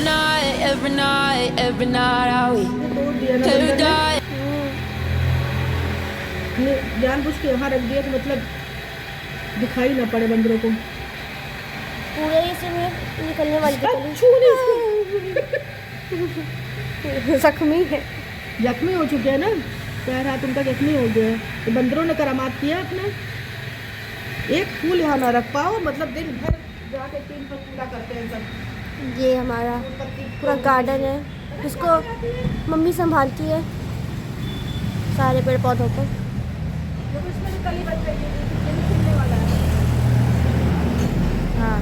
every night how we could die. जानबूझ के यहाँ रख दिया तो मतलब दिखाई ना पड़े बंदरों को। पूरे इसमें निकलने वाली जख्मी है, जख्मी हो चुके हैं ना, पैर हाथ उनका जख्मी हो गया है। तो बंदरों ने करामात किया अपने। एक फूल यहाँ ना रख पाओ, मतलब दिन भर जाके 3 फल पूरा करते हैं सब। ये हमारा पूरा गार्डन है जिसको मम्मी संभालती है सारे पेड़ पौधों को। इसमें कली बच रही है, खिलने वाला है। हाँ,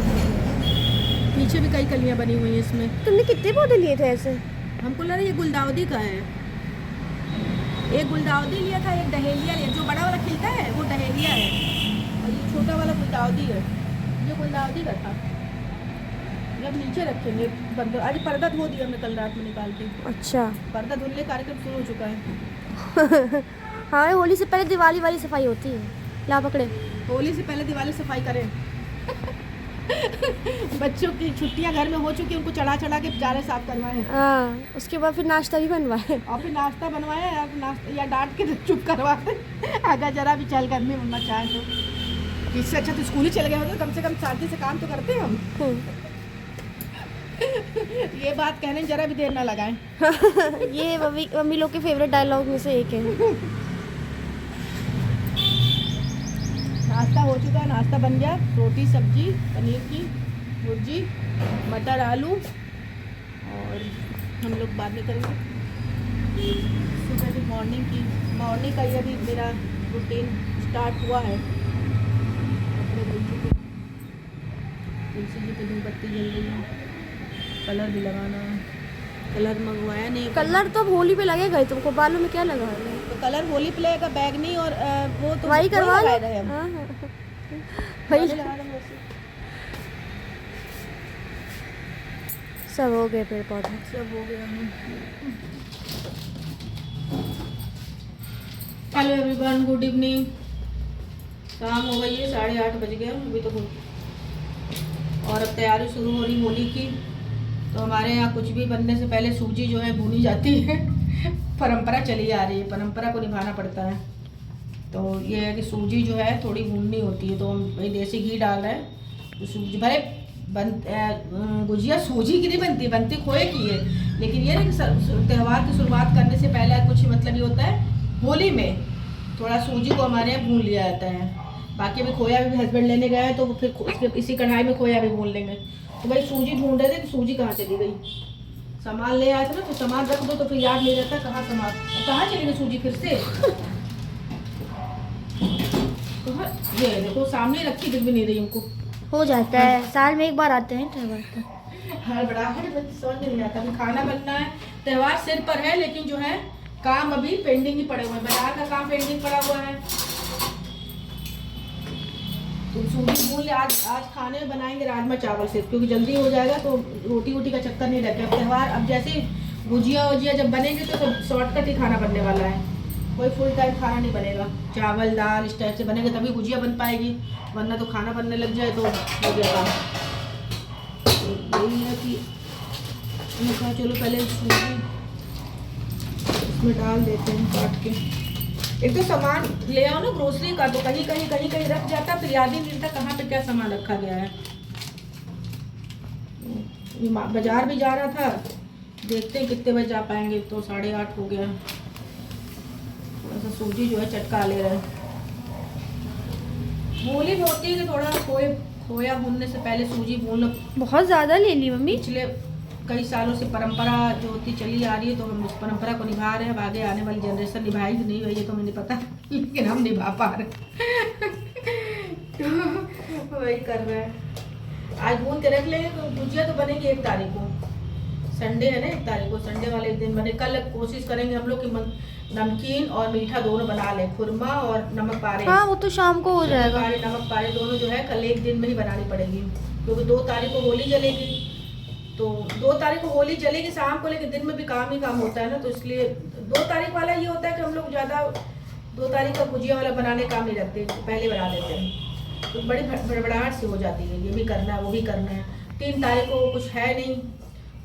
पीछे भी कई कलियाँ बनी हुई हैं इसमें। तुमने कितने पौधे लिए थे ऐसे? हमको लगा ये गुलदाउदी का है। एक गुलदाउदी लिया था, एक डहेलिया लिया। जो बड़ा वाला खिलता है वो डहेलिया है और ये छोटा वाला गुलदाउदी है। ये गुलदाउदी का था। जब नीचे रखेंगे बंदर। आज पर्दा धो दिया हमने कल रात में निकाल के। अच्छा। पर्दा धुलने कार्यक्रम शुरू हो चुका है। हाँ, होली से पहले दिवाली वाली सफाई होती है। ला पकड़े। होली से पहले दिवाली सफाई करें। बच्चों की छुट्टियां घर में हो चुकी, उनको चढ़ा चढ़ा के जाले साफ करवाएं। हाँ, उसके बाद फिर नाश्ता भी बनवाए और फिर नाश्ता बनवाए या डांट के चुप करवाते अगर जरा भी चल कर में बनना चाहे तो। इससे अच्छा तो स्कूल ही चले गए होते, कम से कम शांति से काम तो करते हैं हम। ये बात कहने जरा भी देर ना लगाएं। ये मम्मी लोग के फेवरेट डायलॉग में से एक है। नाश्ता हो चुका है, नाश्ता बन गया। रोटी सब्जी, पनीर की भुर्जी, मटर आलू, और हम लोग बाद में करेंगे सुबह की मॉर्निंग का। ये भी मेरा रूटीन स्टार्ट हुआ है। तुलसी जी पे धूपबत्ती जल रही है, कलर भी लगाना है। कलर मंगवाया नहीं। कलर तो होली पे लगेगा ही, तुमको बालों में क्या लगा है? तो कलर होली पे लगेगा, बैग नहीं। और वो तो वही करवा लो। रहे हम। हाँ, हाँ। वही वही लगा देंगे वैसे। सब हो गए पेड़ पौधे। सब हो गया। Hello everyone, good evening. शाम हो गई है, 8:30 बज गए अभी तो। और अब तैयारी शुरू हो रही होली की। तो हमारे यहाँ कुछ भी बनने से पहले सूजी जो है भूनी जाती है। परंपरा चली आ रही है, परंपरा को निभाना पड़ता है। तो ये है कि सूजी जो है थोड़ी भूननी होती है। तो हम भाई देसी घी डाल रहे हैं। तो सूजी भले गुजिया सूजी की नहीं बनती, बनती खोए की है। लेकिन ये ना कि त्यौहार की शुरुआत करने से पहले कुछ मतलब ये होता है, होली में थोड़ा सूजी को हमारे यहाँ भून लिया जाता है। बाकी अभी खोया भी हस्बैंड लेने गए हैं, तो फिर उसके इसी कढ़ाई में खोया भी भून लेंगे। तो भाई सूजी ढूंढ रहे थे कि सूजी कहाँ चली गई। सामान ले आए थे ना, तो सामान रख दो तो फिर याद नहीं रहता कहाँ सामान, कहाँ चली गई सूजी फिर से। तो ये देखो सामने रखी, दिख भी नहीं रही हमको। हो जाता है, साल में एक बार आते हैं त्यौहार तो। हड़बड़ाहट समझ नहीं आता। अभी खाना बनना है, त्यौहार सिर पर है, लेकिन जो है काम अभी पेंडिंग ही पड़े हुए हैं। बाजार का काम पेंडिंग पड़ा हुआ है। तो सूजी भून ले। आज खाने में बनाएंगे राजमा चावल से, क्योंकि जल्दी हो जाएगा। तो रोटी का चक्कर नहीं रहता। त्यौहार अब जैसे भुजिया वुजिया जब बनेंगे तो सब शॉर्टकट ही खाना बनने वाला है। कोई फुल टाइम खाना नहीं बनेगा। चावल दाल इस टाइप से बनेगा तभी भुजिया बन पाएगी, वरना तो खाना बनने लग जाए तो हो गया काम। तो यही है कि मैंने कहा चलो पहले सूजी इसमें डाल देते हैं काट के। एक तो सामान ले आओ ना ग्रोसरी का, तो कहीं रख जाता, फिर याद ही नहीं रहता कहाँ पे क्या सामान रखा गया है। बाजार भी जा रहा था, देखते हैं कितने बजे जा पाएंगे। तो 8:30 हो गया। थोड़ा सा सूजी जो है चटका ले रहे हैं। होली में होती है कि थोड़ा खोया भूनने से पहले सूजी भून लो। बहुत ज़्यादा ले ली मम्मी। पिछले कई सालों से परंपरा जो होती चली आ रही है, तो हम उस परंपरा को निभा रहे हैं। अब आगे आने वाली जनरेशन निभाएगी नहीं भाई, ये तो मुझे पता, लेकिन हम निभा पा रहे तो वही कर रहे हैं। आज भून के रख लेंगे। तो भुजिया तो बनेगी 1 तारीख को, संडे है ना। 1 तारीख को संडे वाले दिन बने। कल कोशिश करेंगे हम लोग कि नमकीन और मीठा दोनों बना लें, खुरमा और नमक पारे। हाँ, वो तो शाम को हो जाएगा। नमक पारे दोनों जो है कल एक दिन में ही बनानी पड़ेगी, क्योंकि 2 तारीख को होली जलेगी। तो 2 तारीख को होली जलेगी शाम को, लेकिन दिन में भी काम ही काम होता है ना। तो इसलिए 2 तारीख वाला ये होता है कि हम लोग ज़्यादा 2 तारीख का भुजिया वाला बनाने काम नहीं रखते, पहले बना देते हैं। तो बड़ी भड़बड़ाहट सी हो जाती है, ये भी करना है वो भी करना है। 3 तारीख को कुछ है नहीं,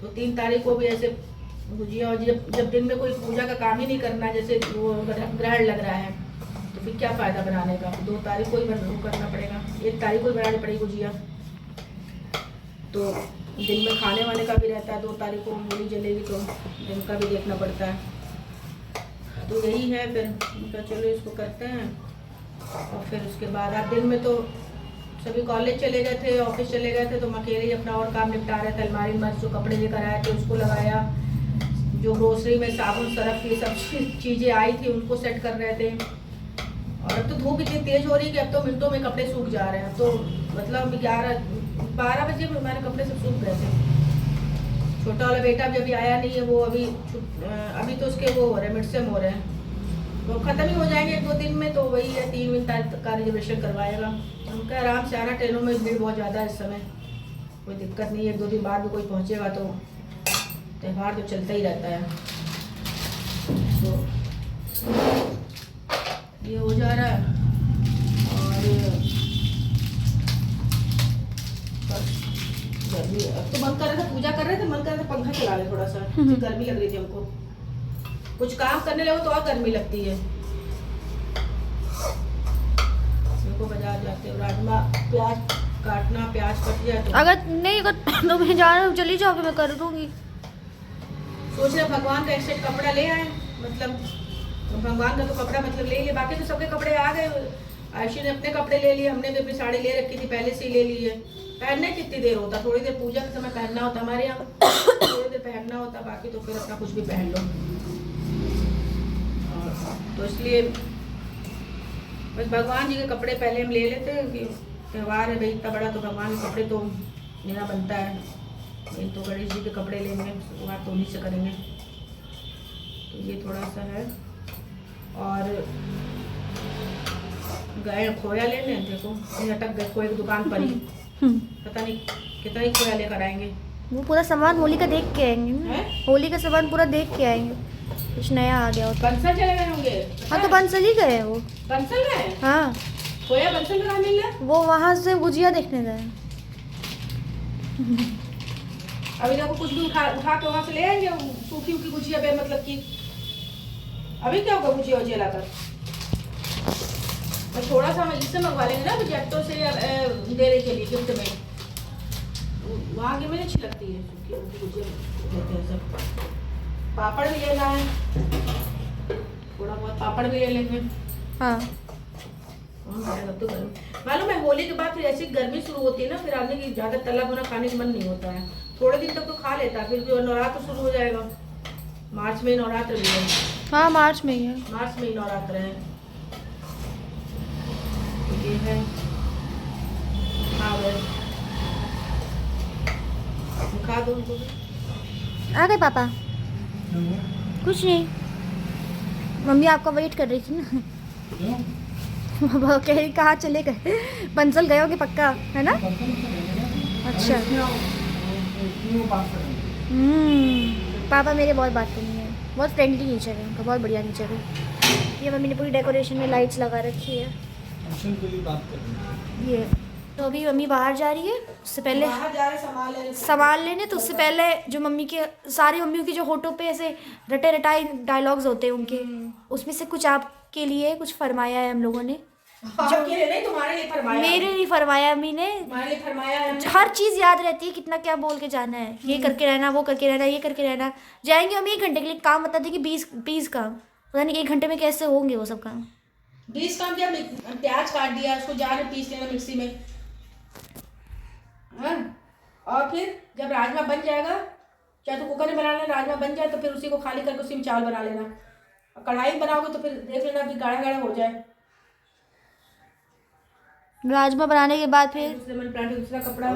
तो 3 तारीख को भी ऐसे गुजिया, और जब दिन में कोई पूजा का काम ही नहीं करना, जैसे वो ग्रहण लग रहा है, तो फिर क्या फ़ायदा बनाने का। 2 तारीख को ही करना पड़ेगा, 1 तारीख को ही बनानी पड़ेगी गुजिया। तो दिन में खाने वाले का भी रहता है, 2 तारीख को मूली जलेगी तो दिन का भी देखना पड़ता है। तो यही है, फिर उनका चलो इसको करते हैं। और फिर उसके बाद आज दिन में तो सभी कॉलेज चले गए थे, ऑफिस चले गए थे, तो हम अकेले ही अपना और काम निपटा रहे थे। अलमारी में जो कपड़े लेकर आए थे उसको लगाया, जो ग्रोसरी में साबुन सरफ ये सब चीज़ें आई थी उनको सेट कर रहे थे। और अब तो धूप इतनी तेज़ हो रही है कि अब तो मिनटों में कपड़े सूख जा रहे हैं। तो मतलब 11-12 बजे हमारे कपड़े सब सूख गए थे। छोटा वाला बेटा भी अभी आया नहीं है, वो अभी तो उसके वो हो रहे हैं, मिडसेम हो रहे हैं, तो ख़त्म ही हो जाएंगे 1-2 दिन में। तो वही है 3 तारीख का रिजर्वेशन करवाएगा। उनका आराम से आना, ट्रेनों में भीड़ बहुत ज़्यादा है इस समय, कोई दिक्कत नहीं है। 1-2 दिन बाद भी कोई पहुँचेगा तो त्यौहार तो चलता ही रहता है। तो ये हो जा रहा है। और गर्मी, अब तो मन कर रहा था, पूजा कर रहे थे, मन कर रहा था पंखा चला ले थोड़ा सा, गर्मी लग रही थी हमको। कुछ काम करने लगो तो और गर्मी लगती है। देखो बाजार जाते हो, राजमा प्याज काटना, प्याज कट जाए तो अगर नहीं तो मैं जा रहा हूँ, चली जाओगे, मैं कर दूँगी। सोच रहे भगवान का एक सेट कपड़ा ले आए, मतलब भगवान का तो कपड़ा मतलब ले लिया, बाकी तो सबके कपड़े आ गए। आयुषी ने अपने कपड़े ले लिए, हमने भी अपनी साड़ी ले रखी थी, पहले से ही ले ली है। पहनने कितनी देर होता, थोड़ी देर पूजा के समय पहनना होता, हमारे यहाँ थोड़ी देर पहनना होता, बाकी तो फिर अपना कुछ भी पहन लो। तो इसलिए बस भगवान जी के कपड़े पहले हम ले लेते हैं कि त्यौहार है भाई इतना बड़ा, तो भगवान के कपड़े तो लेना बनता है। नहीं तो गणेश जी के कपड़े लेंगे, शुरुआत तो उन्हीं से करेंगे। तो ये थोड़ा सा है। और गए खोया लेने, देखो अटक गए खोए की दुकान पर ही, पता नहीं कितना ही खोया लेकर आएंगे। वो पूरा सामान होली का देख के आएंगे ना, होली का सामान पूरा देख के आएंगे, कुछ नया आ गया होता। बंसल चले गए होंगे। हाँ तो बंसल ही गए वो। बंसल गए? हाँ खोया बंसल कहाँ मिल रहा? वो वहाँ से गुजिया देखने गए। अभी देखो कुछ भी उठा के वहाँ से ले आएंगे, सूखी उखी गुजिया पे, मतलब कि अभी क्या होगा गुजिया वजिया लाकर। और थोड़ा सा हम इससे मंगवा लेंगे ना जेप्टो से, या देने के लिए गिफ्ट में, वहाँ की मुझे अच्छी लगती है सूखी उखी गुजिया देते हैं सब। पापड़ भी लेना है, थोड़ा बहुत पापड़ भी ले लेंगे। हाँ तो मालूम है होली के बाद फिर ऐसी गर्मी शुरू होती है ना, फिर आदमी की ज़्यादा तला भुना खाने का मन नहीं होता है। थोड़े दिन तक तो खा लेता है, फिर भी नवरात्र शुरू हो जाएगा। मार्च में नवरात्र भी है। हाँ मार्च में ही है, मार्च में ही नवरात्र है। तो ये है। हाँ बस खा दो उनको। आ गए पापा? कुछ नहीं, मम्मी आपका वेट कर रही थी ना। वो कह रही कहाँ चले गए, बंसल गए होगे पक्का, है ना? अच्छा। पापा मेरे बहुत बात करनी है, बहुत फ्रेंडली नेचर है उनका, बहुत बढ़िया नेचर है। ये मम्मी ने पूरी डेकोरेशन में लाइट्स लगा रखी है। ये तो अभी मम्मी बाहर जा रही है, उससे पहले सामान लेने, तो उससे पहले जो मम्मी के सारी मम्मियों की जो होठों पे ऐसे रटे रटाए डायलॉग्स होते हैं उनके, उसमें से कुछ आपके लिए कुछ फरमाया है हम लोगों ने। जो नहीं तुम्हारे लिए फरमाया, मेरे लिए फरमाया अम्मी ने। तुम्हारे लिए फरमाया है। हर चीज़ याद रहती है, कितना क्या बोल के जाना है, ये करके रहना, वो करके रहना, ये करके रहना। जाएंगे हम 1 घंटे के लिए, काम बता दें कि 20 काम, पता नहीं 1 घंटे में कैसे होंगे वो सब काम। 20 काम क्या, प्याज काट दिया उसको जार में पीस लेना मिक्सी में, हाँ। और फिर जब राजमा बन जाएगा, चाहे तो कुकर में बना लेना, राजमा बन जाए तो फिर उसी को खाली करके उसी में चावल बना लेना। और कढ़ाई में बनाओगे तो फिर देख लेना कि गाढ़ा गाढ़ा हो जाए। राजमा बनाने के बाद फिर दूसरा कपड़ा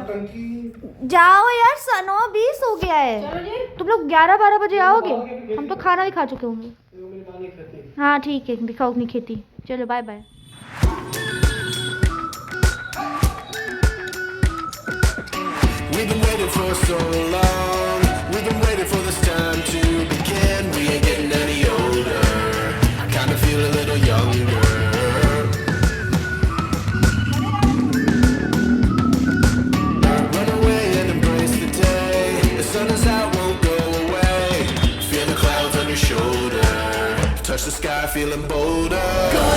जाओ यार, 9:20 हो गया है। चलो जी, तुम लोग 11-12 बजे आओगे, हम तो खाना भी खा चुके होंगे। हाँ ठीक है, दिखाओ अपनी खेती। चलो bye bye. We've been waiting for so long. We've been waiting for this time to begin. We ain't getting any older. I kinda feel a little younger. Run away and embrace the day. The sun is out. touch the sky, feeling bolder. Go